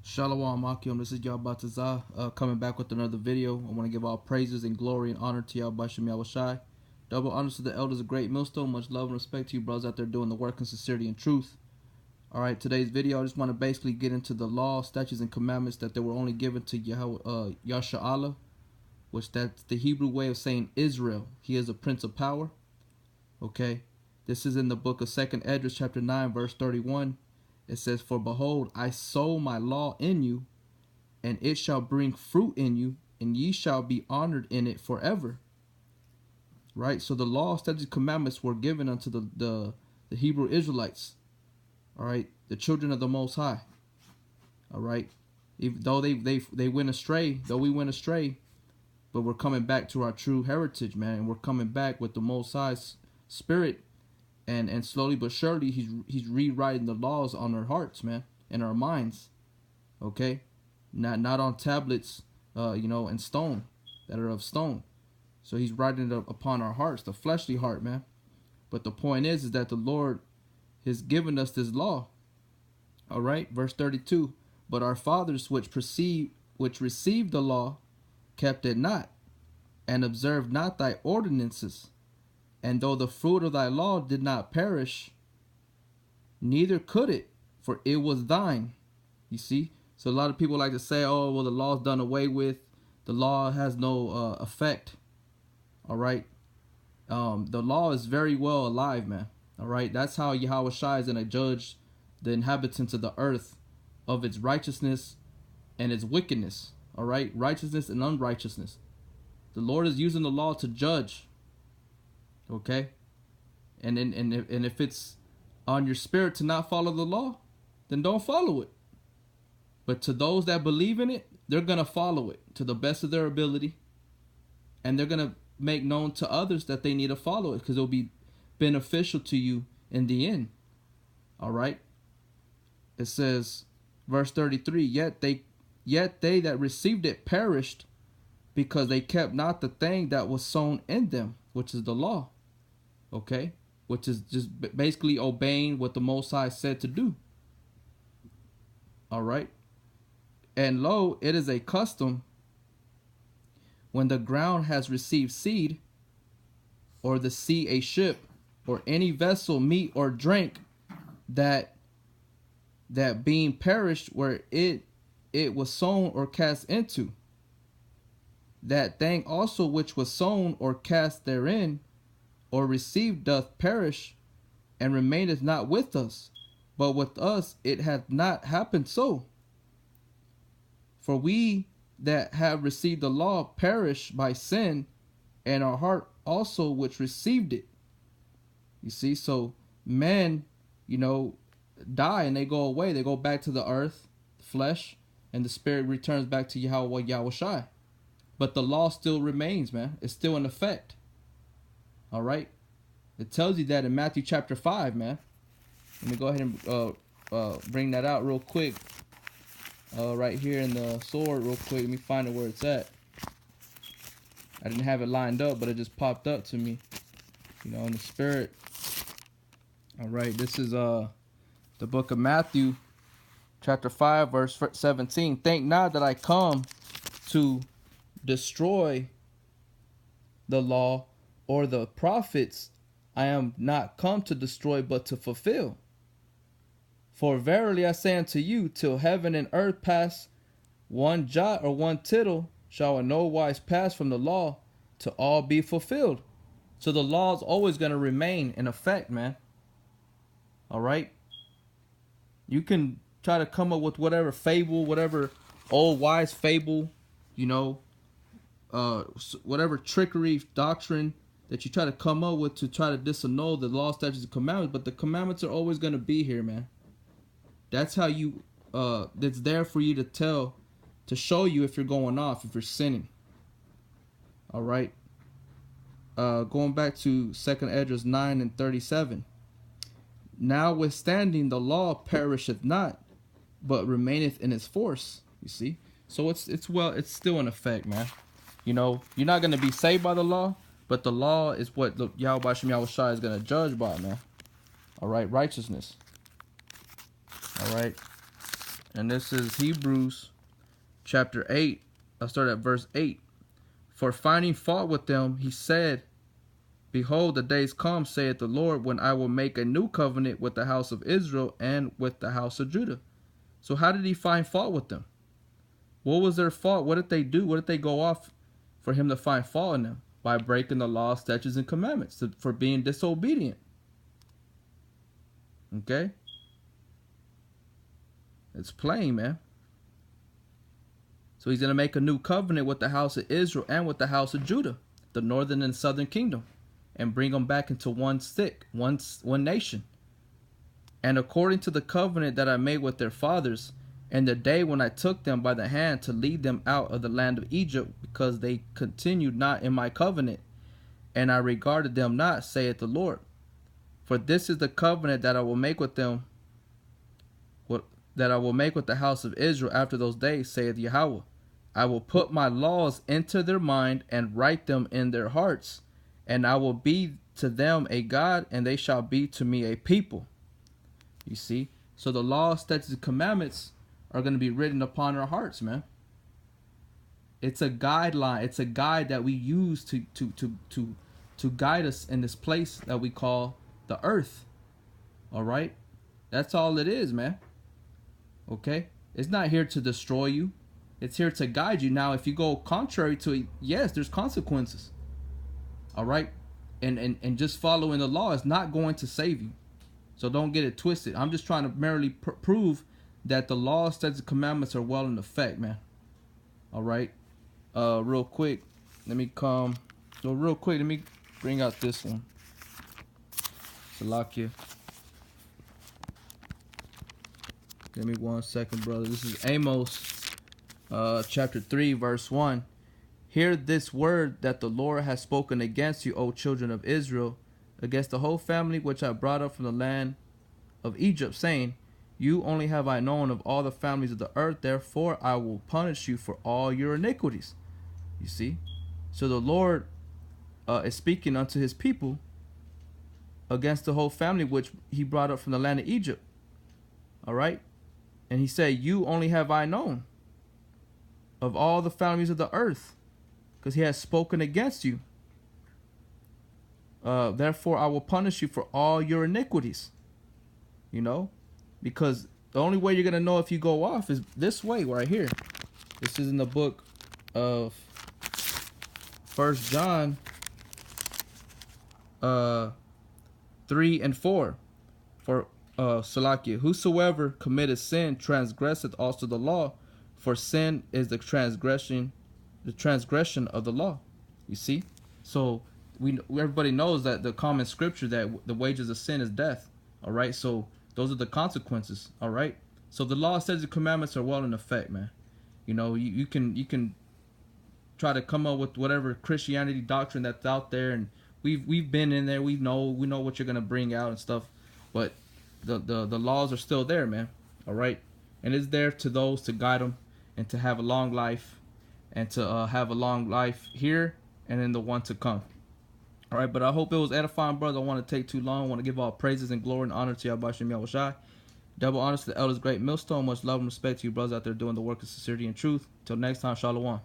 Shalom Akim, this is Yahawah coming back with another video. I want to give all praises and glory and honor to Yahawah. Double honors to the elders of Great Millstone. Much love and respect to you brothers out there doing the work in sincerity and truth. Alright, today's video, I just want to basically get into the law, statutes, and commandments that they were only given to Yahawah, which that's the Hebrew way of saying Israel. He is a prince of power. Okay, this is in the book of 2nd Esdras chapter 9 verse 31. It says, "For behold, I sow my law in you, and it shall bring fruit in you, and ye shall be honored in it forever." Right? So the law, statutes, commandments were given unto the Hebrew Israelites. All right, the children of the Most High. All right, even though they went astray, though we went astray, but we're coming back to our true heritage, man. And we're coming back with the Most High's Spirit. And slowly but surely, he's rewriting the laws on our hearts, man, and our minds. Okay, not on tablets, and stone that are of stone. So he's writing it upon our hearts, the fleshly heart, man. But the point is that the Lord has given us this law. All right, verse 32. "But our fathers, which received the law, kept it not, and observed not thy ordinances. And though the fruit of thy law did not perish, neither could it, for it was thine." You see? So a lot of people like to say, oh, well, the law's done away with. The law has no effect. All right? The law is very well alive, man. All right? That's how Yahawah is going to judge the inhabitants of the earth of its righteousness and its wickedness. All right? Righteousness and unrighteousness. The Lord is using the law to judge. Okay, and if it's on your spirit to not follow the law, then don't follow it. But to those that believe in it, they're gonna follow it to the best of their ability, and they're gonna make known to others that they need to follow it because it'll be beneficial to you in the end. All right. It says, verse 33, yet they that received it perished, because they kept not the thing that was sown in them, which is the law." Okay, which is just basically obeying what the Most High said to do. All right. "And lo, it is a custom, when the ground has received seed, or the sea a ship, or any vessel meat or drink, that being perished where it was sown or cast into, that thing also which was sown or cast therein, or received, doth perish, and remaineth not with us. But with us it hath not happened so. For we that have received the law perish by sin, and our heart also which received it." You see, so men, die and they go away. They go back to the earth, flesh, and the spirit returns back to Yahawah. But the law still remains, man. It's still in effect. All right. It tells you that in Matthew chapter 5, man. Let me go ahead and bring that out real quick. Right here in the sword real quick. Let me find it where it's at. I didn't have it lined up, but it just popped up to me, in the spirit. All right. This is the book of Matthew chapter 5, verse 17. "Think not that I come to destroy the law or the prophets. I am not come to destroy, but to fulfill. For verily I say unto you, till heaven and earth pass, one jot or one tittle shall in no wise pass from the law, to all be fulfilled." So the law is always going to remain in effect, man. All right. You can try to come up with whatever fable, whatever old wise fable, whatever trickery doctrine that you try to come up with to try to disannul the law, statutes, and commandments, but the commandments are always going to be here, man. That's how that's there for you to show you if you're going off, if you're sinning. All right. Going back to 2nd Esdras 9 and 37. "Notwithstanding the law perisheth not, but remaineth in its force." You see? So it's still in effect, man. You're not going to be saved by the law, but the law is what the Yahawah is going to judge by, man. All right, righteousness. All right. And this is Hebrews chapter 8. I'll start at verse 8. For finding fault with them, he said, Behold, the days come, saith the Lord, when I will make a new covenant with the house of Israel and with the house of Judah. So how did he find fault with them? What was their fault? What did they do? What did they go off for him to find fault in them? By breaking the law, statutes, and commandments, for being disobedient. Okay? It's plain, man. So he's going to make a new covenant with the house of Israel and with the house of Judah, the northern and southern kingdom, and bring them back into one nation. And according to the covenant that I made with their fathers, and the day when I took them by the hand to lead them out of the land of Egypt, because they continued not in my covenant, and I regarded them not, saith the Lord. For this is the covenant that I will make with them, that I will make with the house of Israel after those days, saith Yahawah. I will put my laws into their mind and write them in their hearts, and I will be to them a God, and they shall be to me a people. You see? So the law, statutes, and commandments are going to be written upon our hearts, man. It's a guideline. It's a guide that we use to guide us in this place that we call the earth. All right? That's all it is, man. Okay? It's not here to destroy you. It's here to guide you. Now, if you go contrary to it, yes, there's consequences. All right? And just following the law is not going to save you. So don't get it twisted. I'm just trying to merely prove that the law, statutes, and commandments are well in effect, man. All right? Real quick, let me bring out this one. Salakia. Give me 1 second, brother. This is Amos, chapter 3, verse 1. Hear this word that the Lord has spoken against you, O children of Israel, against the whole family which I brought up from the land of Egypt, saying, You only have I known of all the families of the earth, therefore I will punish you for all your iniquities. You see? So the Lord is speaking unto his people against the whole family which he brought up from the land of Egypt. All right? And he said, You only have I known of all the families of the earth, because he has spoken against you. Therefore I will punish you for all your iniquities. You know? Because the only way you're going to know if you go off is this way, right here. This is in the book of 1 John 3 and 4. For Salakia, whosoever committeth sin transgresseth also the law, for sin is the transgression of the law. You see? So everybody knows that the common scripture that the wages of sin is death. All right? So those are the consequences. All right? So the law, statutes, and commandments are well in effect, man. You know, you can try to come up with whatever Christianity doctrine that's out there, and we've been in there. We know what you're gonna bring out and stuff, but the laws are still there, man. All right, and it's there to those to guide them and to have a long life, and to have a long life here and in the one to come. All right, but I hope it was edifying, brother. I don't want to take too long. I want to give all praises and glory and honor to Yahawah. Double honors to the elders, great millstone. Much love and respect to you brothers out there doing the work of sincerity and truth. Till next time, shalom.